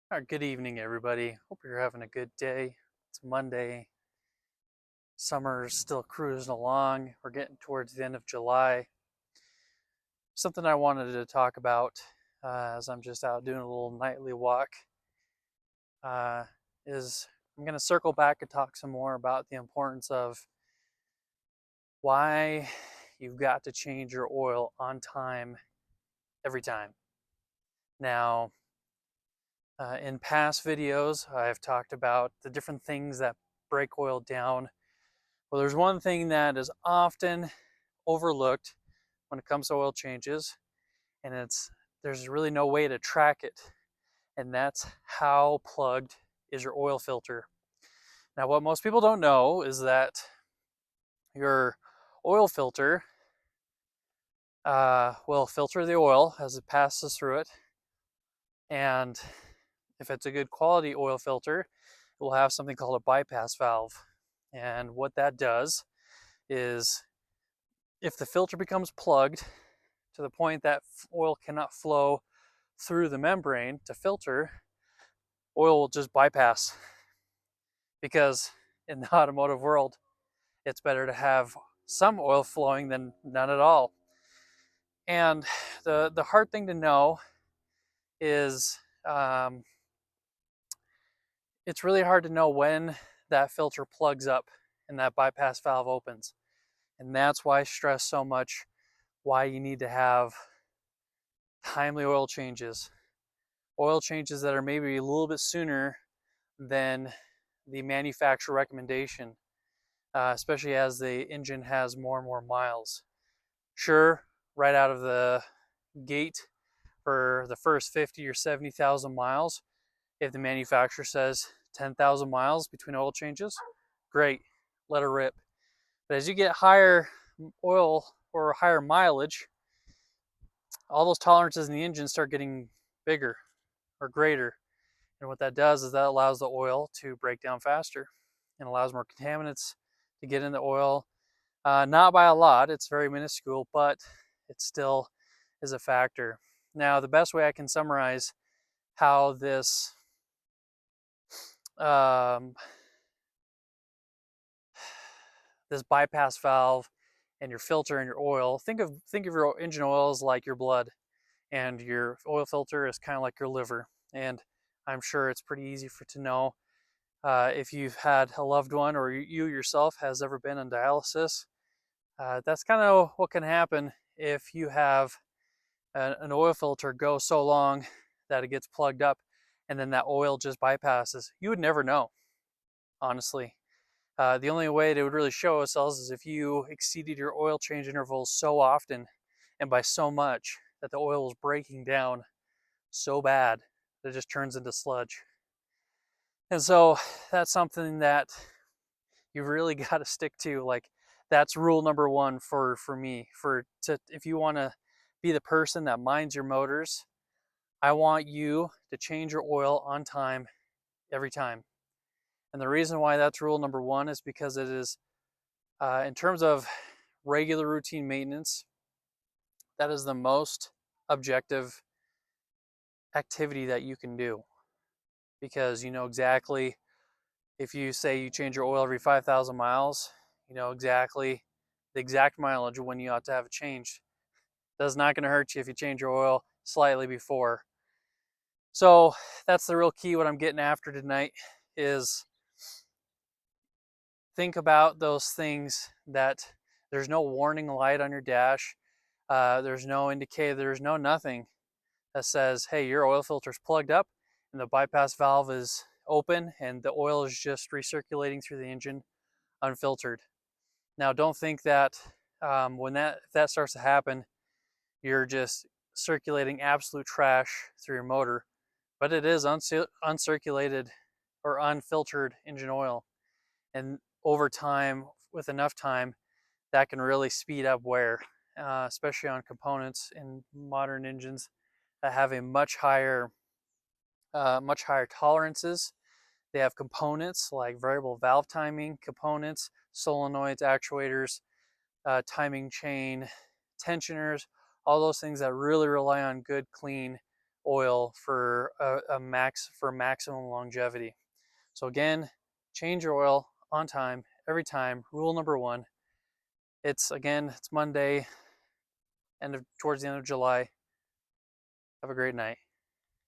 All right, good evening, everybody. Hope you're having a good day. It's Monday. Summer's still cruising along. We're getting towards the end of July. Something I wanted to talk about as I'm just out doing a little nightly walk uh, is I'm going to circle back and talk some more about the importance of why you've got to change your oil on time every time. Now, in past videos, I've talked about the different things that break oil down. Well, there's one thing that is often overlooked when it comes to oil changes, and there's really no way to track it, and that's how plugged is your oil filter. Now, what most people don't know is that your oil filter will filter the oil as it passes through it, and if it's a good quality oil filter, it will have something called a bypass valve. And what that does is if the filter becomes plugged to the point that oil cannot flow through the membrane to filter, oil will just bypass. Because in the automotive world, it's better to have some oil flowing than none at all. And the hard thing to know is it's really hard to know when that filter plugs up and that bypass valve opens. And that's why I stress so much why you need to have timely oil changes. Oil changes that are maybe a little bit sooner than the manufacturer recommendation, especially as the engine has more and more miles. Sure, right out of the gate for the first 50 or 70,000 miles, if the manufacturer says 10,000 miles between oil changes, great, let her rip. But as you get higher oil or higher mileage, all those tolerances in the engine start getting bigger or greater. And what that does is that allows the oil to break down faster and allows more contaminants to get in the oil. Not by a lot, it's very minuscule, but it still is a factor. Now, the best way I can summarize how um, this bypass valve and your filter and your oil, think of your engine oil as like your blood, and your oil filter is kind of like your liver. And I'm sure it's pretty easy to know if you've had a loved one or you yourself has ever been on dialysis. That's kind of what can happen if you have an oil filter go so long that it gets plugged up and then that oil just bypasses. You would never know, honestly. The only way it would really show ourselves is if you exceeded your oil change intervals so often and by so much that the oil is breaking down so bad that it just turns into sludge. And so that's something that you really got to stick to. Like, that's rule number one for me. If you want to be the person that minds your motors, I want you to change your oil on time every time. And the reason why that's rule number one is because it is, in terms of regular routine maintenance, that is the most objective activity that you can do, because you know exactly, if you say you change your oil every 5,000 miles, you know exactly the exact mileage when you ought to have it changed. That's not going to hurt you if you change your oil slightly before. So that's the real key. What I'm getting after tonight is think about those things that there's no warning light on your dash. There's no indicator, there's no nothing that says, hey, your oil filter's plugged up and the bypass valve is open and the oil is just recirculating through the engine unfiltered. Now, don't think that if that starts to happen, you're just circulating absolute trash through your motor, but it is uncirculated or unfiltered engine oil. And over time, with enough time, that can really speed up wear, especially on components in modern engines that have a much higher tolerances. They have components like variable valve timing components, solenoids, actuators, timing chain, tensioners, all those things that really rely on good, clean oil for maximum longevity. So again, change your oil on time every time. Rule number one. It's Monday, towards the end of July. Have a great night.